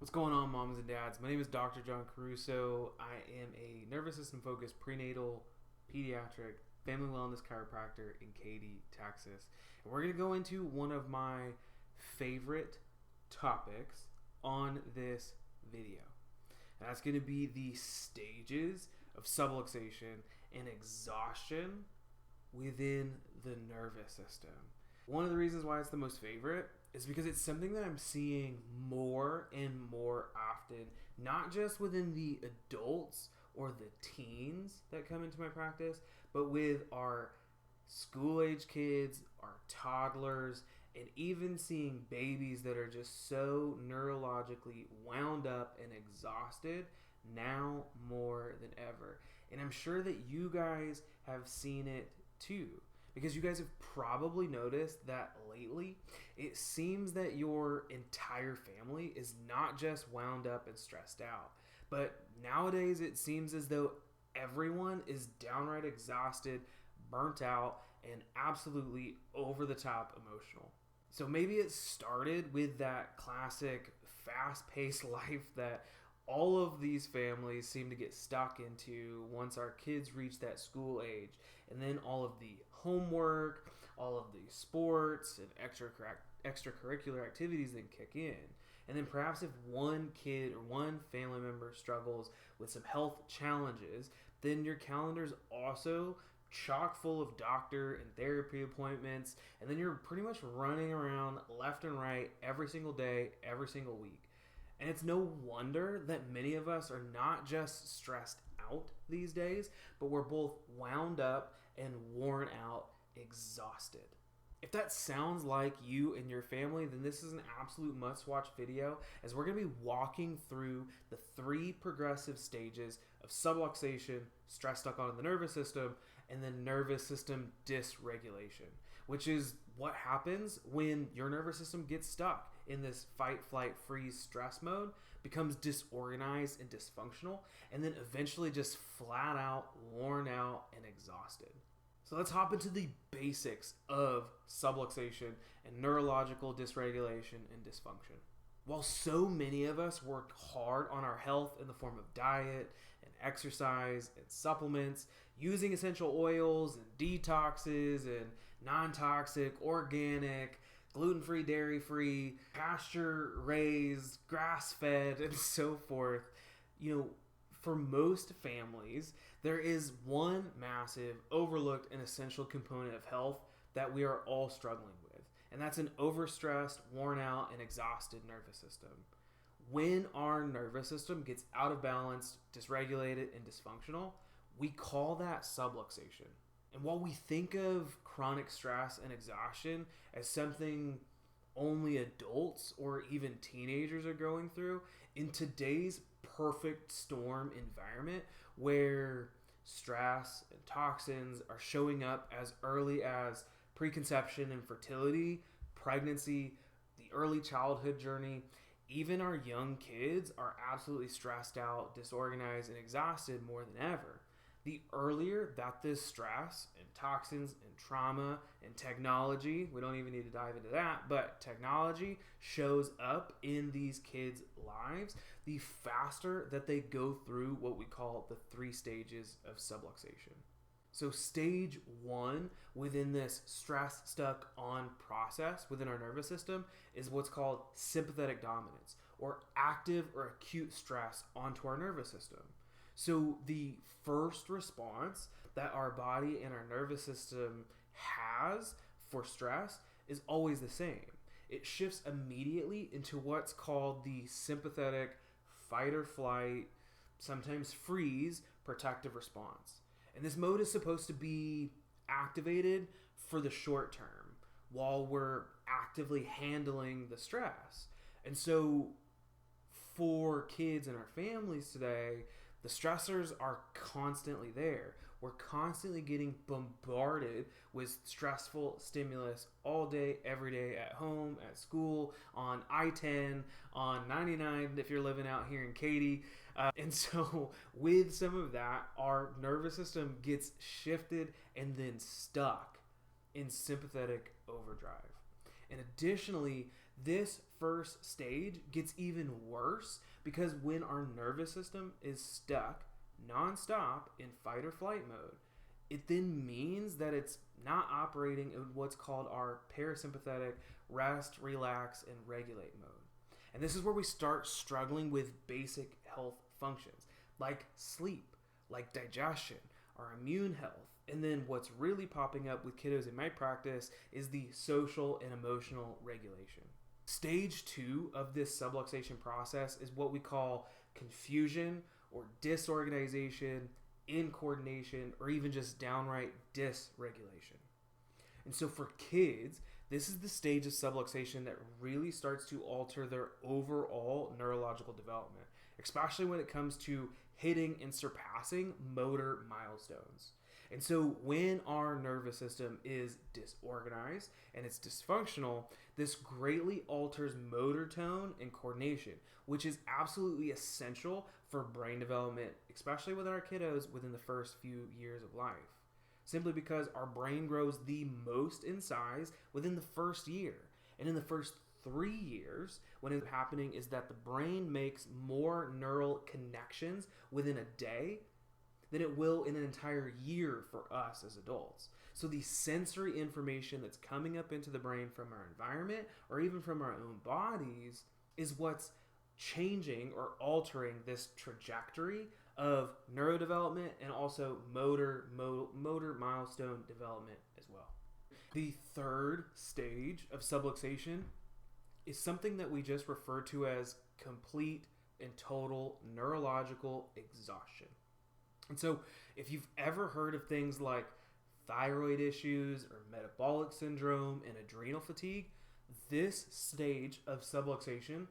What's going on, moms and dads? My name is Dr. John Caruso. I am a nervous system focused prenatal, pediatric, family wellness chiropractor in Katy, Texas. And we're going to go into one of my favorite topics on this video. And that's going to be the stages of subluxation and exhaustion within the nervous system. One of the reasons why it's the most favorite is because it's something that I'm seeing more and more often, not just within the adults or the teens that come into my practice, but with our school-age kids, our toddlers, and even seeing babies that are just so neurologically wound up and exhausted now more than ever. And I'm sure that you guys have seen it too, because you guys have probably noticed that lately it seems that your entire family is not just wound up and stressed out, but nowadays it seems as though everyone is downright exhausted, burnt out, and absolutely over the top emotional. So maybe it started with that classic fast-paced life that all of these families seem to get stuck into once our kids reach that school age. And then all of the homework, all of the sports and extracurricular activities then kick in. And then perhaps if one kid or one family member struggles with some health challenges, then your calendar's also chock full of doctor and therapy appointments. And then you're pretty much running around left and right every single day, every single week. And it's no wonder that many of us are not just stressed out these days, but we're both wound up and worn out, exhausted. If that sounds like you and your family, then this is an absolute must-watch video, as we're going to be walking through the 3 progressive stages of subluxation, stress stuck on the nervous system, and then nervous system dysregulation, which is what happens when your nervous system gets stuck in this fight, flight, freeze, stress mode, becomes disorganized and dysfunctional, and then eventually just flat out worn out and exhausted. So let's hop into the basics of subluxation and neurological dysregulation and dysfunction. While so many of us work hard on our health in the form of diet and exercise and supplements, using essential oils and detoxes and non-toxic, organic, gluten-free, dairy-free, pasture-raised, grass-fed, and so forth, for most families, there is one massive, overlooked, and essential component of health that we are all struggling with. And that's an overstressed, worn out, and exhausted nervous system. When our nervous system gets out of balance, dysregulated, and dysfunctional, we call that subluxation. And while we think of chronic stress and exhaustion as something only adults or even teenagers are going through, in today's perfect storm environment where stress and toxins are showing up as early as preconception and fertility, pregnancy, the early childhood journey, even our young kids are absolutely stressed out, disorganized, and exhausted more than ever. The earlier that this stress and toxins and trauma and technology, we don't even need to dive into that, but technology shows up in these kids' lives, the faster that they go through what we call the 3 stages of subluxation. So stage 1 within this stress stuck on process within our nervous system is what's called sympathetic dominance, or active or acute stress onto our nervous system. So the first response that our body and our nervous system has for stress is always the same. It shifts immediately into what's called the sympathetic fight or flight, sometimes freeze, protective response. And this mode is supposed to be activated for the short term while we're actively handling the stress. And so for kids and our families today, the stressors are constantly there. We're constantly getting bombarded with stressful stimulus all day, every day, at home, at school, on I-10, on 99 if you're living out here in Katy. And so with some of that, our nervous system gets shifted and then stuck in sympathetic overdrive. And additionally, This first stage gets even worse because when our nervous system is stuck nonstop in fight or flight mode, it then means that it's not operating in what's called our parasympathetic rest, relax, and regulate mode. And this is where we start struggling with basic health functions like sleep, like digestion, our immune health. And then what's really popping up with kiddos in my practice is the social and emotional regulation. Stage 2 of this subluxation process is what we call confusion or disorganization, incoordination, or even just downright dysregulation. And so for kids, this is the stage of subluxation that really starts to alter their overall neurological development, especially when it comes to hitting and surpassing motor milestones. And so when our nervous system is disorganized and it's dysfunctional, this greatly alters motor tone and coordination, which is absolutely essential for brain development, especially with our kiddos within the first few years of life. Simply because our brain grows the most in size within the first year. And in the first 3 years, what is happening is that the brain makes more neural connections within a day than it will in an entire year for us as adults. So the sensory information that's coming up into the brain from our environment or even from our own bodies is what's changing or altering this trajectory of neurodevelopment and also motor milestone development as well. The third stage of subluxation is something that we just refer to as complete and total neurological exhaustion. And so if you've ever heard of things like thyroid issues or metabolic syndrome and adrenal fatigue, this stage of subluxation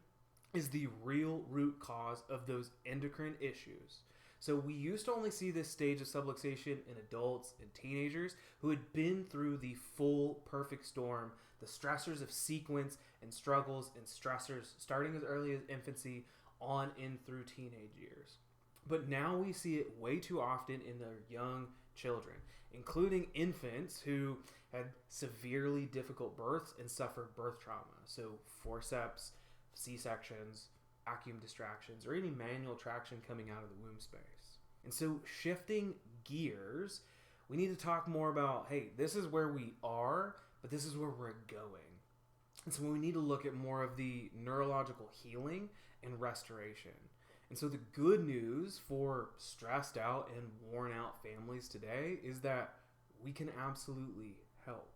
is the real root cause of those endocrine issues. So we used to only see this stage of subluxation in adults and teenagers who had been through the full perfect storm, the stressors of sequence and struggles and stressors starting as early as infancy on in through teenage years. But now we see it way too often in their young children, including infants who had severely difficult births and suffered birth trauma. So forceps, C-sections, vacuum distractions, or any manual traction coming out of the womb space. And so shifting gears, we need to talk more about, hey, this is where we are, but this is where we're going. And so we need to look at more of the neurological healing and restoration. And so the good news for stressed out and worn out families today is that we can absolutely help.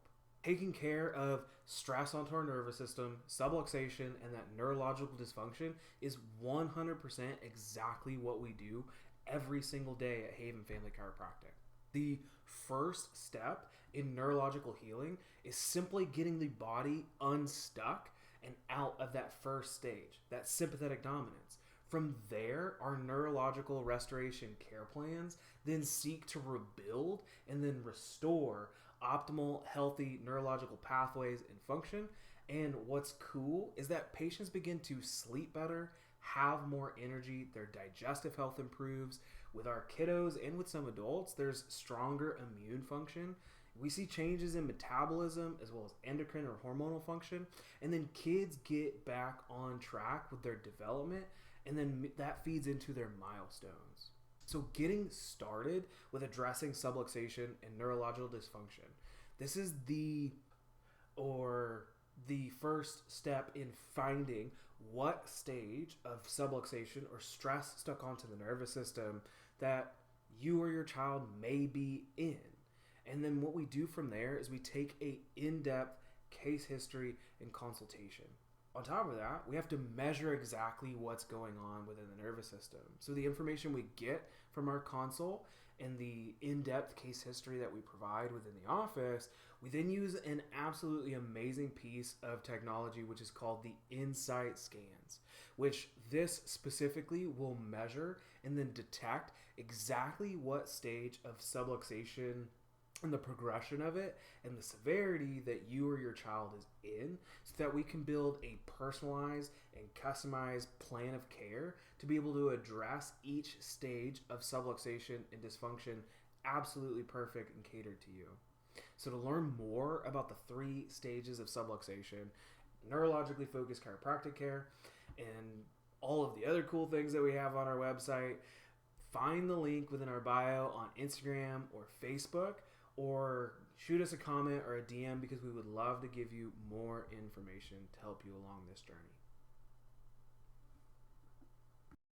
Taking care of stress onto our nervous system, subluxation, and that neurological dysfunction is 100% exactly what we do every single day at Haven Family Chiropractic. The first step in neurological healing is simply getting the body unstuck and out of that first stage, that sympathetic dominance. From there, our neurological restoration care plans then seek to rebuild and then restore optimal, healthy neurological pathways and function. And what's cool is that patients begin to sleep better, have more energy, their digestive health improves. With our kiddos and with some adults, there's stronger immune function. We see changes in metabolism as well as endocrine or hormonal function. And then kids get back on track with their development, and then that feeds into their milestones. So getting started with addressing subluxation and neurological dysfunction, this is the first step in finding what stage of subluxation or stress stuck onto the nervous system that you or your child may be in. And then what we do from there is we take a in-depth case history and consultation. On top of that, we have to measure exactly what's going on within the nervous system. So the information we get from our consult and the in-depth case history that we provide within the office, we then use an absolutely amazing piece of technology which is called the Insight scans, which this specifically will measure and then detect exactly what stage of subluxation and the progression of it and the severity that you or your child is in, so that we can build a personalized and customized plan of care to be able to address each stage of subluxation and dysfunction absolutely perfect and catered to you. So to learn more about the 3 stages of subluxation, neurologically focused chiropractic care, and all of the other cool things that we have on our website. Find the link within our bio on Instagram or Facebook, or shoot us a comment or a DM, because we would love to give you more information to help you along this journey.